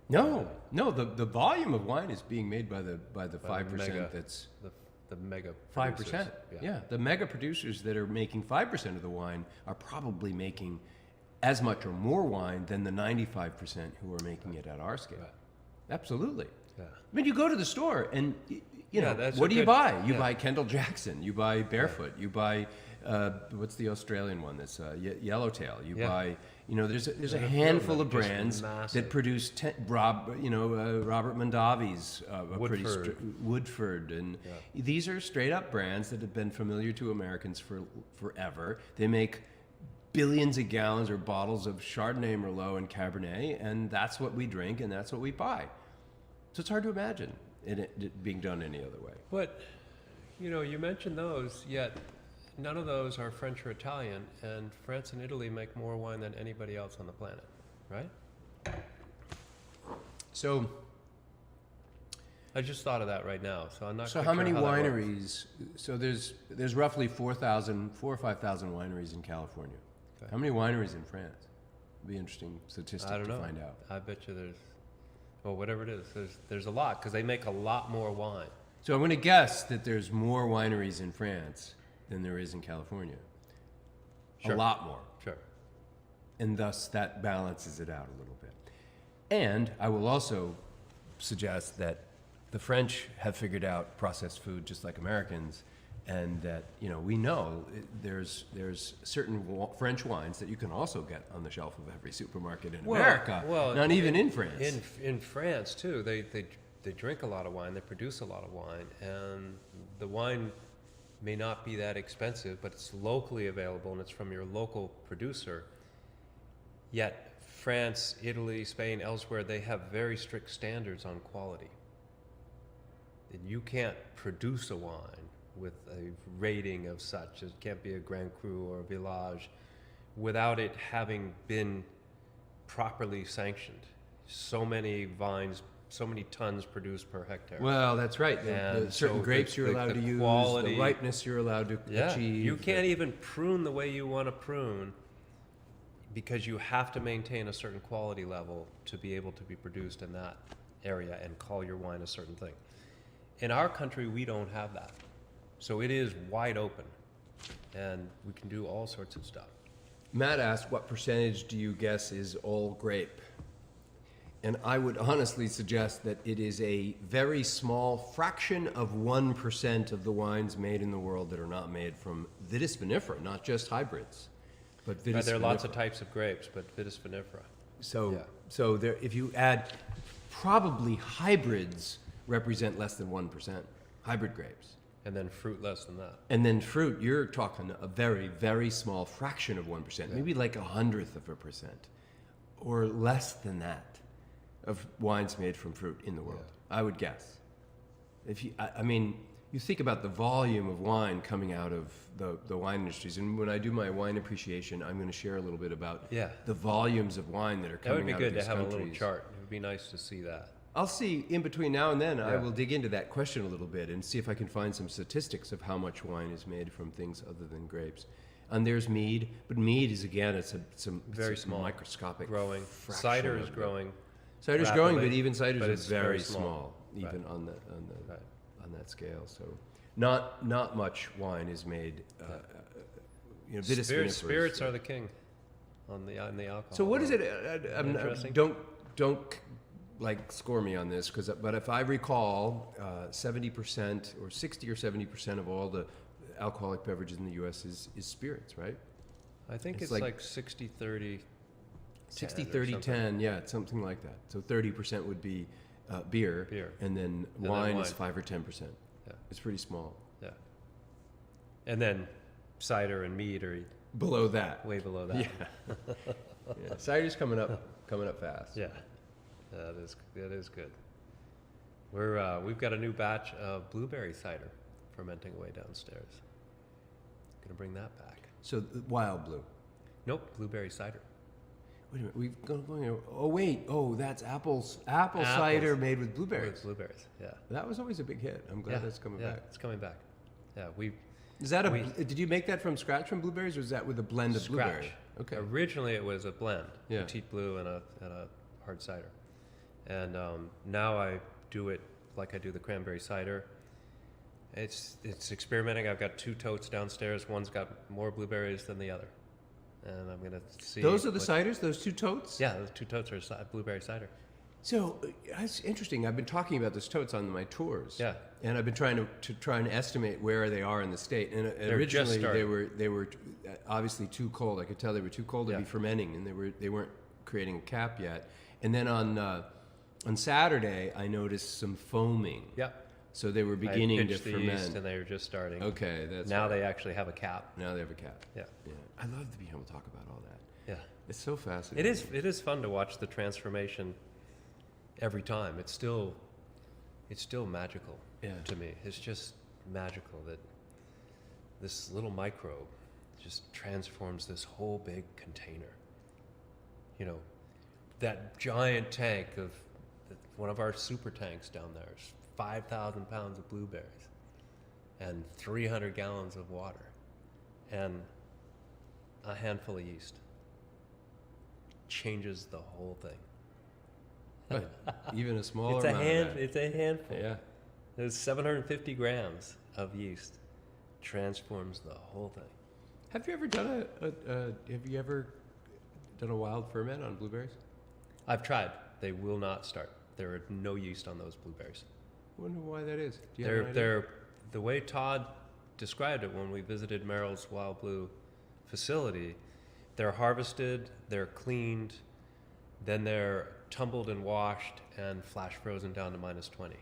No, the volume of wine is being made by the 5% mega- that's The mega 5%. producers. Yeah, the mega producers that are making 5% of the wine are probably making as much or more wine than the 95% who are making it at our scale. Right. Absolutely. Yeah. I mean, you go to the store and you know, that's what a do you good- buy? You yeah. buy Kendall Jackson. You buy Barefoot. You buy what's the Australian one? That's Yellowtail. You Yeah. buy. You know, there's a There's a handful of few of them, brands just massive. that produce Robert Mondavi's Woodford. Woodford, and these are straight up brands that have been familiar to Americans for forever. They make billions of gallons or bottles of Chardonnay, Merlot, and Cabernet, and that's what we drink and that's what we buy. So it's hard to imagine it being done any other way. But, you know, you mentioned those, yet none of those are French or Italian, and France and Italy make more wine than anybody else on the planet, right? So, I just thought of that right now, so I'm not so quite how sure many that works. wineries? So there's roughly 4 or 5,000 wineries in California. Okay. How many wineries in France? It'd be an interesting statistic I don't to know. find out. I bet you well, whatever it is, there's a lot, because they make a lot more wine. So I'm going to guess that there's more wineries in France than there is in California. Sure. A lot more. Sure. And thus that balances it out a little bit. And I will also suggest that the French have figured out processed food just like Americans, and that, you know, we know there's certain French wines that you can also get on the shelf of every supermarket in America, not even in France. In France too, they drink a lot of wine, they produce a lot of wine, and the wine may not be that expensive, but it's locally available and it's from your local producer. Yet France, Italy, Spain, elsewhere, they have very strict standards on quality. And you can't produce a wine with a rating of such. It can't be a Grand Cru or a Village without it having been properly sanctioned. So many vines, so many tons produced per hectare. Well, that's right. The And certain so grapes you're allowed the to use, quality- the ripeness you're allowed to achieve. You can't even prune the way you want to prune because you have to maintain a certain quality level to be able to be produced in that area and call your wine a certain thing. In our country, we don't have that. So it is wide open, and we can do all sorts of stuff. Matt asked, what percentage do you guess is all grape? And I would honestly suggest that it is a very small fraction of 1% of the wines made in the world that are not made from Vitis vinifera, not just hybrids, but Vitis vinifera. There are lots of types of grapes, but Vitis vinifera. So, Yeah. so there, if you add, probably hybrids represent less than 1%, hybrid grapes. And then fruit less than that. And then fruit, you're talking a very, very small fraction of 1%, maybe like 1/100%, or less than that, of wines made from fruit in the world. I would guess. If you, I mean, you think about the volume of wine coming out of the wine industries, and when I do my wine appreciation, I'm going to share a little bit about the volumes of wine that are That would coming be out good of to these have countries. a little chart. It would be nice to see that. I'll see in between now and then. I Yeah. will dig into that question a little bit and see if I can find some statistics of how much wine is made from things other than grapes. And there's mead, but mead is again, it's Very it's small, microscopic. growing. fraction Cider is of it. growing. Cider's growing, but rapidly, even ciders but are it's very very small, small. even Right. Right. on that scale. So, not much wine is made. You know, Vitis vinifera Spirits are the king on the alcohol. So what is it? Interesting. Don't like score me on this, but if I recall, 70% or 60 or 70% of all the alcoholic beverages in the U.S. is spirits, right? I think it's it's like like 60-30. 60-30-10, yeah, it's something like that. So 30% would be beer, and then wine is 5 or 10%. Yeah. It's pretty small. Yeah. And then cider and mead are Below that. way below that. Yeah. Yeah. Cider's coming up fast. Yeah. That is good. We've got a new batch of blueberry cider fermenting away downstairs. Gonna bring that back. So wild blue. Nope, blueberry cider. Wait a minute, we've gone. Oh wait, that's apple cider made with blueberries. With blueberries, yeah. That was always a big hit. I'm glad that's coming back. It's coming back. Yeah, Did you make that from scratch from blueberries, or is that with a blend of blueberry? Okay. Originally, it was a blend, Yeah. petite blue and a hard cider, and now I do it like I do the cranberry cider. It's experimenting. I've got 2 totes downstairs. One's got more blueberries than the other, and I'm gonna see. Those are the ciders. Those 2 totes. Yeah, those 2 totes are blueberry cider. So that's interesting. I've been talking about those totes on my tours. Yeah. And I've been trying to try and estimate where they are in the state. And originally they were obviously too cold. I could tell they were too cold to be fermenting, and they weren't creating a cap yet. And then on Saturday I noticed some foaming. Yeah. So they were beginning to ferment. Yeast and they were just starting. Okay, that's now they actually have a cap. Now they have a cap. Yeah. Yeah. I love to be able to talk about all that. Yeah. It's so fascinating. It is fun to watch the transformation every time. It's still magical to me. It's just magical that this little microbe just transforms this whole big container. You know, that giant tank of one of our super tanks down there is 5,000 pounds of blueberries and 300 gallons of water and a handful of yeast. Changes the whole thing. Even a smaller It's a handful. Yeah. There's 750 grams of yeast. Transforms the whole thing. Have you ever done a wild ferment on blueberries? I've tried. They will not start. There are no yeast on those blueberries. I wonder why that is. Do you have an idea? They're the way Todd described it when we visited Merrill's Wild Blue facility. They're harvested, they're cleaned, then they're tumbled and washed and flash frozen down to -20.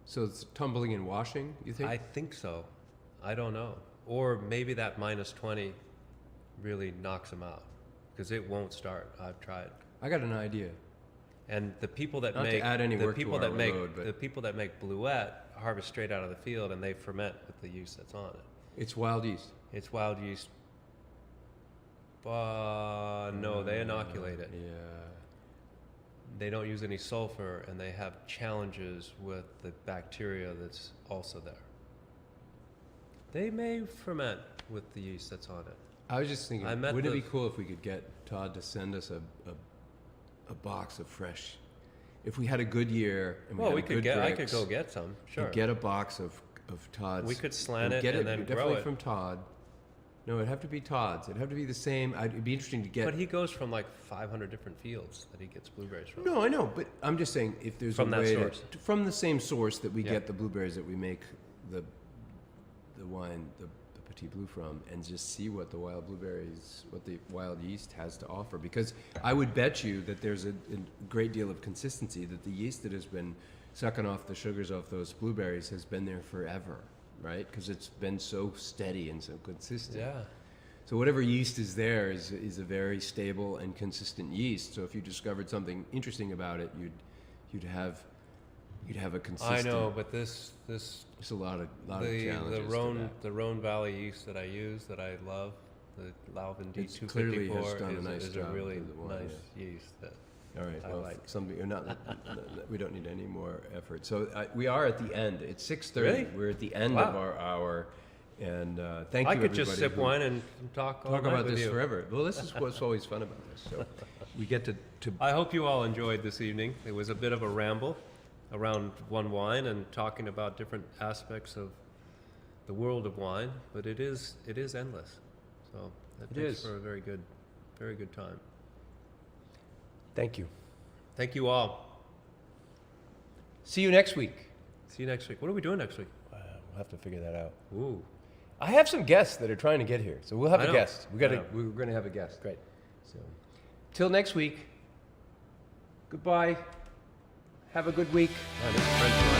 So it's tumbling and washing, you think? I think so. I don't know. Or maybe that -20 really knocks them out because it won't start. I've tried. I got an idea. And the people that Not to make add any the work to people our that make load, but- the people that make bluette harvest straight out of the field and they ferment with the yeast that's on it. It's wild yeast. It's wild yeast. No, they inoculate it. Yeah. They don't use any sulfur, and they have challenges with the bacteria that's also there. They may ferment with the yeast that's on it. I was just thinking, I met wouldn't it the- be cool if we could get Todd to send us a box of fresh? If we had a good year and we Well, had we a could good get. I Brix, could go get some. Sure. and get a box of Todd's. We could slant it get and then grow definitely it. from Todd. No, it'd have to be Todd's. It'd have to be the same. It'd be interesting to get. But he goes from like 500 different fields that he gets blueberries from. No, I know, but I'm just saying if there's From a that way source. from the same source that we Yeah. get the blueberries that we make the wine, the Petit Blue from, and just see what the wild blueberries, what the wild yeast has to offer. Because I would bet you that there's a great deal of consistency, that the yeast that has been sucking off the sugars off those blueberries has been there forever, right? Because it's been so steady and so consistent. Yeah. So whatever yeast is there is a very stable and consistent yeast. So if you discovered something interesting about it, you'd have a consistent. I know, but this There's a lot of the challenges. the Rhone Valley yeast that I use that I love, the Lauvin It's clearly has D254 done a is, nice is job a really with the wine, nice yeast that All right. I Well, like. we don't need any more effort. So we are at the end. It's 6:30. Really? We're at the end Wow. of our hour. And thank you. I could just everybody sip who- wine and talk all Talk night about with this you. forever. Well, this is what's always fun about this. So we get to I hope you all enjoyed this evening. It was a bit of a ramble around one wine and talking about different aspects of the world of wine, but it is endless. So that It makes is. for a very good time. thank you. Thank you all. See you next week. See you next week. What are we doing next week? We'll have to figure that out. Ooh. I have some guests that are trying to get here, so we'll have I a know. guest. I know. We're going to have a guest. Great. So, till next week. Goodbye. Have a good week. Yeah, this is French wine.